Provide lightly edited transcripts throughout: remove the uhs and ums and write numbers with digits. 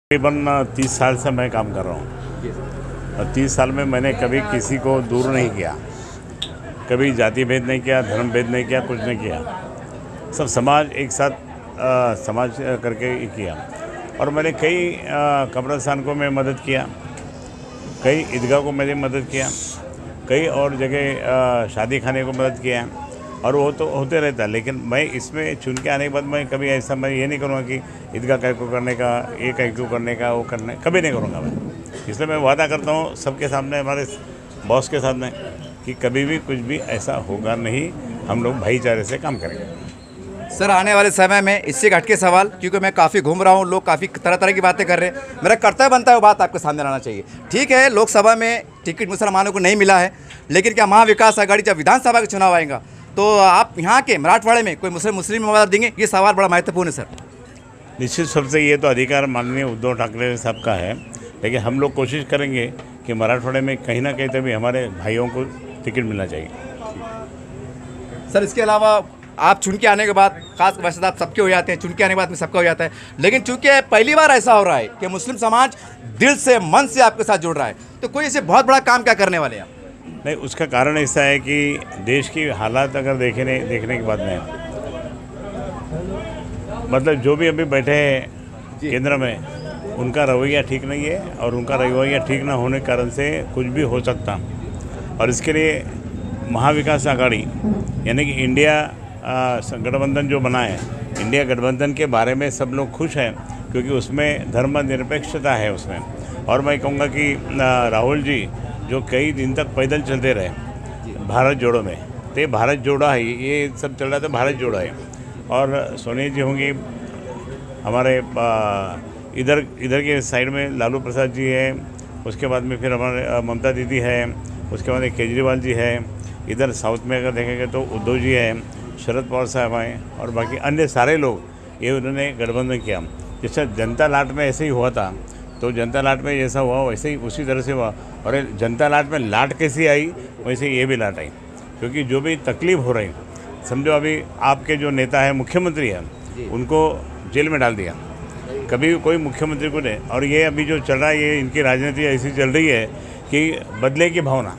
तकरीबन 30 साल से मैं काम कर रहा हूँ और 30 साल में मैंने कभी किसी को दूर नहीं किया, कभी जाति भेद नहीं किया, धर्म भेद नहीं किया, कुछ नहीं किया। सब समाज एक साथ समाज करके ही किया। और मैंने कई कब्रिस्तान को मैं मदद किया, कई ईदगाह को मैंने मदद किया, कई और जगह शादी खाने को मदद किया। और वो तो होते रहता है, लेकिन मैं इसमें चुन के आने के बाद मैं कभी ऐसा मैं ये नहीं करूँगा कि ईदगाह कहीं को करने का, ये कहीं को करने का, वो करने कभी नहीं करूँगा मैं। इसलिए मैं वादा करता हूँ सबके सामने, हमारे बॉस के सामने, कि कभी भी कुछ भी ऐसा होगा नहीं। हम लोग भाईचारे से काम करेंगे। सर, आने वाले समय में इससे हटके सवाल, क्योंकि मैं काफ़ी घूम रहा हूँ, लोग काफ़ी तरह तरह की बातें कर रहे हैं, मेरा कर्तव्य बनता है वो बात आपके सामने लाना चाहिए। ठीक है, लोकसभा में टिकट मुसलमानों को नहीं मिला है, लेकिन क्या महाविकास आघाड़ी जब विधानसभा के चुनाव आएगा तो आप यहाँ के मराठवाड़े में कोई मुस्लिम उम्मीदवार देंगे? ये सवाल बड़ा महत्वपूर्ण है सर। निश्चित रूप से ये तो अधिकार माननीय उद्धव ठाकरे साहब का है, लेकिन हम लोग कोशिश करेंगे कि मराठवाड़े में कहीं ना कहीं तभी हमारे भाइयों को टिकट मिलना चाहिए। सर, इसके अलावा आप चुन के आने के बाद, खास वैसे आप सबके हो जाते हैं, चुन के आने के बाद में सबका हो जाता है, लेकिन चूंकि पहली बार ऐसा हो रहा है कि मुस्लिम समाज दिल से, मन से आपके साथ जुड़ रहा है, तो कोई ऐसे बहुत बड़ा काम क्या करने वाले हैं आप? नहीं, उसका कारण ऐसा है कि देश की हालात अगर देखने के बाद में, मतलब जो भी अभी बैठे हैं केंद्र में, उनका रवैया ठीक नहीं है और उनका रवैया ठीक ना होने के कारण से कुछ भी हो सकता। और इसके लिए महाविकास आघाड़ी यानी कि इंडिया गठबंधन जो बना है, इंडिया गठबंधन के बारे में सब लोग खुश हैं, क्योंकि उसमें धर्मनिरपेक्षता है उसमें। और मैं कहूँगा कि राहुल जी जो कई दिन तक पैदल चलते रहे भारत जोड़ो में, तो भारत जोड़ा है, ये सब चल रहा था भारत जोड़ा है। और सोनिया जी होंगी, हमारे इधर के साइड में लालू प्रसाद जी है, उसके बाद में फिर हमारे ममता दीदी है, उसके बाद एक केजरीवाल जी है, इधर साउथ में अगर देखेंगे तो उद्धव जी है, शरद पवार साहब हैं, और बाकी अन्य सारे लोग ये उन्होंने गठबंधन किया। जैसे जनता लाट में ऐसे ही हुआ था, तो जनता लाट में जैसा हुआ वैसे ही उसी तरह से हुआ। और जनता लाट में लाट कैसी आई, वैसे ये भी लाट आई, क्योंकि जो भी तकलीफ़ हो रही, समझो अभी आपके जो नेता है, मुख्यमंत्री है, उनको जेल में डाल दिया, कभी कोई मुख्यमंत्री को नहीं। और ये अभी जो चल रहा है, ये इनकी राजनीति ऐसी चल रही है कि बदले की भावना,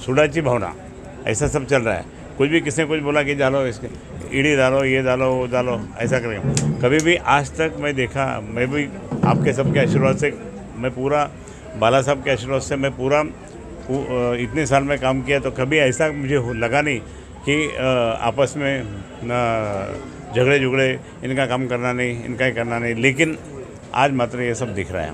सुडाची भावना, ऐसा सब चल रहा है। कुछ भी किसने कुछ बोला कि डालो इसके ईडी डालो, ये डालो, वो डालो, ऐसा करेंगे। कभी भी आज तक मैं देखा, मैं भी आपके सबके आशीर्वाद से, मैं पूरा बाला साहब के आशीर्वाद से मैं पूरा इतने साल में काम किया, तो कभी ऐसा मुझे लगा नहीं कि आपस में झगड़े झुगड़े, इनका काम करना नहीं, इनका ही करना नहीं। लेकिन आज मात्र ये सब दिख रहा है,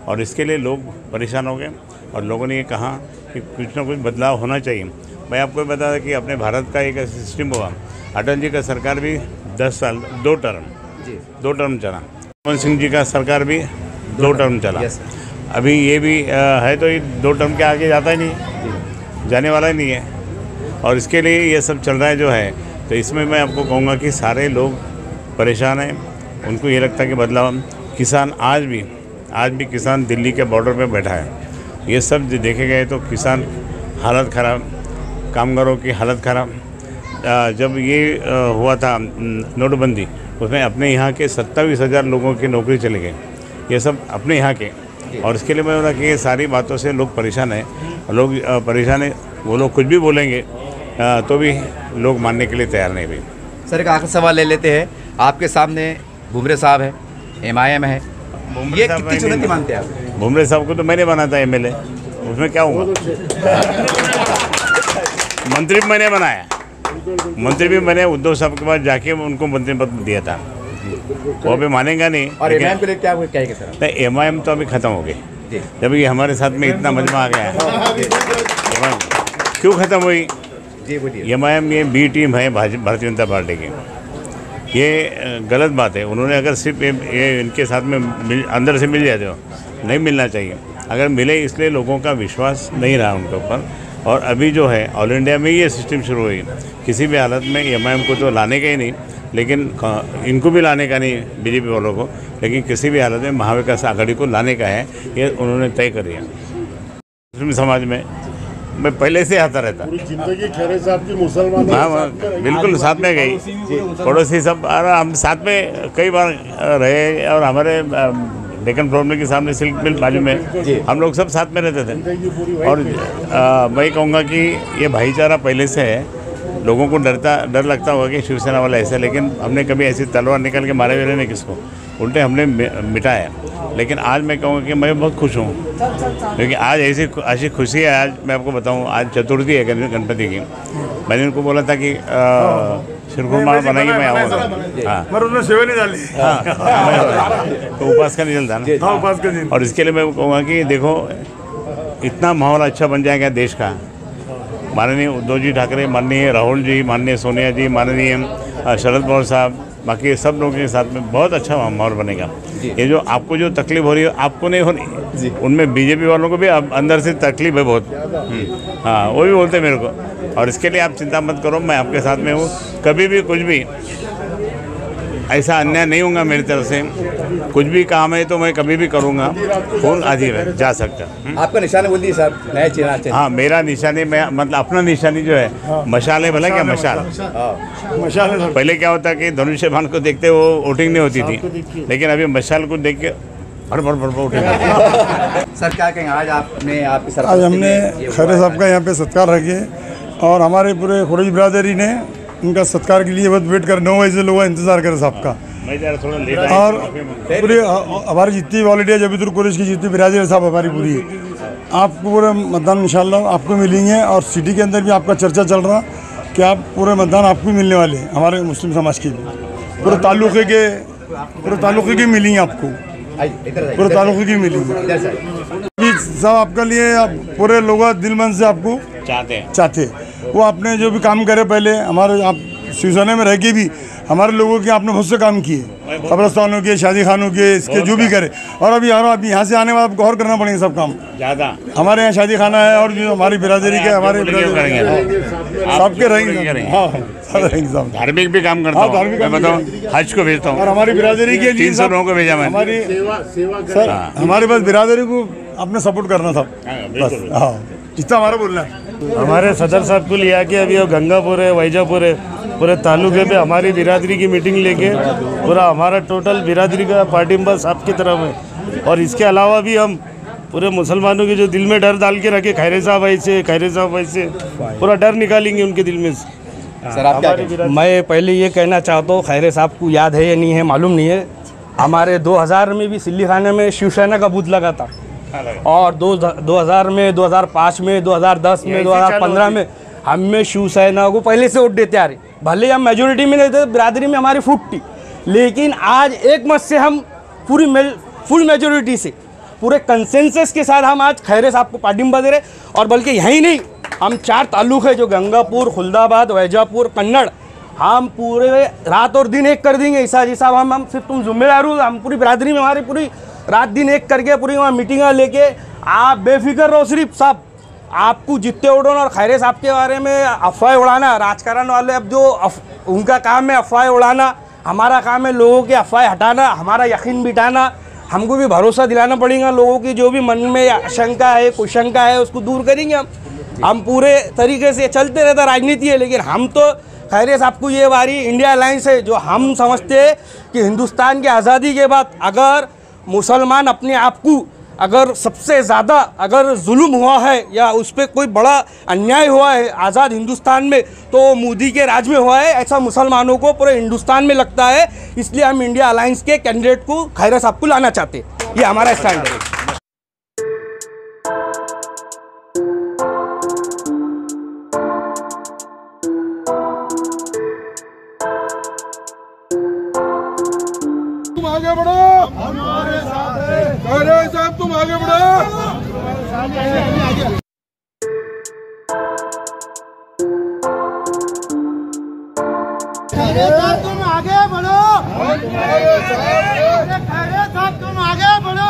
और इसके लिए लोग परेशान हो गए, और लोगों ने ये कहा कि कुछ ना कुछ बदलाव होना चाहिए। मैं आपको बता दें कि अपने भारत का एक सिस्टम हुआ, अटल जी का सरकार भी 10 साल 2 टर्म चला, मनमोहन सिंह जी का सरकार भी 2 टर्म चला। अभी ये भी है, तो ये 2 टर्म के आगे जाता ही नहीं, जाने वाला ही नहीं है। और इसके लिए ये सब चल रहा है जो है, तो इसमें मैं आपको कहूँगा कि सारे लोग परेशान हैं, उनको ये लगता है कि बदलाव। किसान आज भी किसान दिल्ली के बॉर्डर पे बैठा है। ये सब देखे गए तो किसान हालत ख़राब, कामगारों की हालत ख़राब। जब ये हुआ था नोटबंदी, उसमें अपने यहाँ के 27,000 लोगों की नौकरी चले गए, ये सब अपने यहाँ के। और इसके लिए मैं बोला कि ये सारी बातों से लोग परेशान हैं, लोग परेशान हैं, वो लोग कुछ भी बोलेंगे तो भी लोग मानने के लिए तैयार नहीं भी। सर, एक आखिरी सवाल ले लेते हैं, आपके सामने भुमरे साहब है, MIM है, ये कितनी चुनौती मानते हैं आप? भुमरे साहब को तो मैंने बना था MLA, उसमें क्या हुआ? मंत्री भी मैंने बनाया, मंत्री भी मैंने उद्धव साहब के पास जाके उनको मंत्री पद दिया था, वो अभी मानेगा नहीं। और MIM के लिए क्या कहेंगे सर? नहीं, MIM तो अभी ख़त्म हो गई, जब ये हमारे साथ में इतना मजमा आ गया है। क्यों ख़त्म हुई? MIM ये B टीम है भारतीय जनता पार्टी की, ये गलत बात है। उन्होंने अगर सिर्फ ये इनके साथ में अंदर से मिल जाए तो नहीं मिलना चाहिए, अगर मिले, इसलिए लोगों का विश्वास नहीं रहा उनके ऊपर। और अभी जो है ऑल इंडिया में ये सिस्टम शुरू हुई, किसी भी हालत में MIM को तो लाने का ही नहीं, लेकिन इनको भी लाने का नहीं, BJP वालों को, लेकिन किसी भी हालत में महाविकास आघाड़ी को लाने का है, ये उन्होंने तय कर दिया। मुस्लिम समाज में मैं पहले से आता रहता, पूरी जिंदगी खैरे साहब की मुसलमान। हाँ, बिल्कुल साथ में गई, पड़ोसी सब, हम साथ में कई बार रहे। और हमारे डेक्कन फ्लोर मिल के सामने सिल्क मिल बाजू में, हम लोग सब साथ में रहते थे। और मैं कहूँगा कि ये भाईचारा पहले से है। लोगों को डर लगता होगा कि शिवसेना वाला ऐसा, लेकिन हमने कभी ऐसी तलवार निकल के मारे हुए नहीं किसको, उल्टे हमने मिटाया। लेकिन आज मैं कहूँगा कि मैं बहुत खुश हूँ, क्योंकि आज ऐसी खुशी है। आज मैं आपको बताऊँ, आज चतुर्थी है गणपति की। मैंने उनको बोला था कि शिरखुरमा बनाइए, मैं आऊँगा। हाँ, पर उसमें सेवा नहीं डाली। हाँ, तो उपास का निकलता ना। हाँ, उपास का दिन। और इसके लिए मैं कहूँगा कि देखो, इतना माहौल अच्छा बन जाएगा देश का। माननीय उद्धव जी ठाकरे, माननीय राहुल जी, माननीय सोनिया जी, माननीय शरद पवार साहब, बाकी सब लोगों के साथ में बहुत अच्छा माहौल बनेगा। ये जो आपको जो तकलीफ हो रही है, आपको नहीं हो रही, उनमें बीजेपी वालों को भी अंदर से तकलीफ है बहुत। हाँ, वो भी बोलते हैं मेरे को। और इसके लिए आप चिंता मत करो, मैं आपके साथ में हूँ। कभी भी कुछ भी ऐसा अन्याय नहीं होगा मेरी तरफ से। कुछ भी काम है तो मैं कभी भी करूँगा, फोन हाजिर है, जा सकता। आपका निशान बोल दिए साहब, नया चेहरा। हाँ, मेरा निशानी, मैं मतलब अपना निशानी जो है मशाल है, भला क्या मशाल। मशाल पहले क्या होता कि धनुष्य बाण को देखते वो वोटिंग नहीं होती थी, लेकिन अभी मशाल को देख के भर वोटिंग। सर क्या कहेंगे, आज आपने आपकी सरपंच आज हमने खैरे साहब का यहाँ पे सत्कार रखे और हमारे पूरे खुरेज बिरादरी ने उनका सत्कार के लिए बहुत वेट कर 9 बजे से लोग इंतजार करें साहब का। थोड़ा लेट और पूरी हमारी जितनी वॉलंटियर जब भी कॉलेज की जितनी बिरादरी साहब हमारी पूरी है, आपको पूरे मतदान इंशाल्लाह आपको मिलेंगे। और सिटी के अंदर भी आपका चर्चा चल रहा कि आप पूरे मतदान आपको मिलने वाले हैं, हमारे मुस्लिम समाज के भी पूरे ताल्लुक़े के मिलेंगे आपको, पूरे ताल्लुक़े की मिलेंगे सब आपके लिए। आप पूरे लोग दिल मन से आपको चाहते वो आपने जो भी काम करे पहले हमारे, आप शिवसेना में रह के भी हमारे लोगों के आपने बहुत से काम किए, कब्रस्तानों के, शादी खानों के, इसके जो भी करे। और अभी यहाँ से आने वाला आपको और करना पड़ेगा सब काम ज़्यादा। हमारे यहाँ शादी खाना है और जो हमारी बिरादरी के हमारे सबके रहेंगे। हाँ, सब धार्मिक भी काम करता हूँ, मैं बताऊँ हज को भेजता हूँ और हमारी बिरादरी के 300 लोगों को भेजा मैंने। हमारी सर हमारे पास बिरादरी को आपने सपोर्ट करना था बस। हाँ, जितना हमारा बोलना है। हमारे सदर साहब को लिया कि अभी गंगापुर है, वैजापुर है, पूरे तालुके पे हमारी बिरादरी की मीटिंग लेके पूरा हमारा टोटल बिरादरी का पार्टी बस आपकी तरफ है। और इसके अलावा भी हम पूरे मुसलमानों के जो दिल में डर डाल के रखे, खैरे साहब ऐसे, खैरे साहब ऐसे, पूरा डर निकालेंगे उनके दिल में से। सर आप क्या कहेंगे? मैं पहले ये कहना चाहता हूँ, खैरे साहब को याद है या नहीं है मालूम नहीं है, हमारे 2000 में भी सिल्ली खाने में शिवसेना का बूथ लगा था। और 2000 में, 2005 में, 2010 में, 2015 में हमें शिवसेना को पहले से वोट देते आ रहे। भले हम मेजोरिटी में नहीं थे, बिरादरी में हमारी फुट थी, लेकिन आज एक मत से हम पूरी फुल मेजोरिटी से, पूरे कंसेंसस के साथ हम आज खैरे साहब को पार्टिंबा दे रहे। और बल्कि यही नहीं, हम 4 ताल्लुक है जो गंगापुर, खुलदाबाद, वैजापुर, कन्नड़, हम पूरे रात और दिन एक कर देंगे। ईसा जी साहब हम सिर्फ तुम जिम्मेदार हो, हम पूरी बिरादरी में हमारी पूरी रात दिन एक करके पूरी वहाँ मीटिंग लेके आप बेफिक्र रहो। सिर्फ साहब आपको जितने उड़ो और खैरे साहब के बारे में अफवाह उड़ाना, राजकारण वाले अब जो उनका काम है अफवाह उड़ाना, हमारा काम है लोगों के अफवाह हटाना, हमारा यकीन बिठाना। हमको भी भरोसा दिलाना पड़ेगा, लोगों की जो भी मन में शंका है, कुशंका है, उसको दूर करेंगे हम पूरे तरीके से। चलते रहता राजनीति है, लेकिन हम तो खैरे साहब को ये बारी इंडिया अलायंस है, जो हम समझते हैं कि हिंदुस्तान की आज़ादी के बाद अगर मुसलमान अपने आप को अगर सबसे ज़्यादा अगर जुल्म हुआ है या उस पर कोई बड़ा अन्याय हुआ है आज़ाद हिंदुस्तान में, तो मोदी के राज में हुआ है, ऐसा मुसलमानों को पूरे हिंदुस्तान में लगता है। इसलिए हम इंडिया अलायंस के कैंडिडेट को खैरे साहब को लाना चाहते हैं, ये हमारा स्टैंड है। तुम आगे बढ़ो, हमारे साथ है। खैरे साहब तुम आगे बढ़ो, खैरे साहब तुम आगे बढ़ो, खैरे साहब तुम आगे बढ़ो।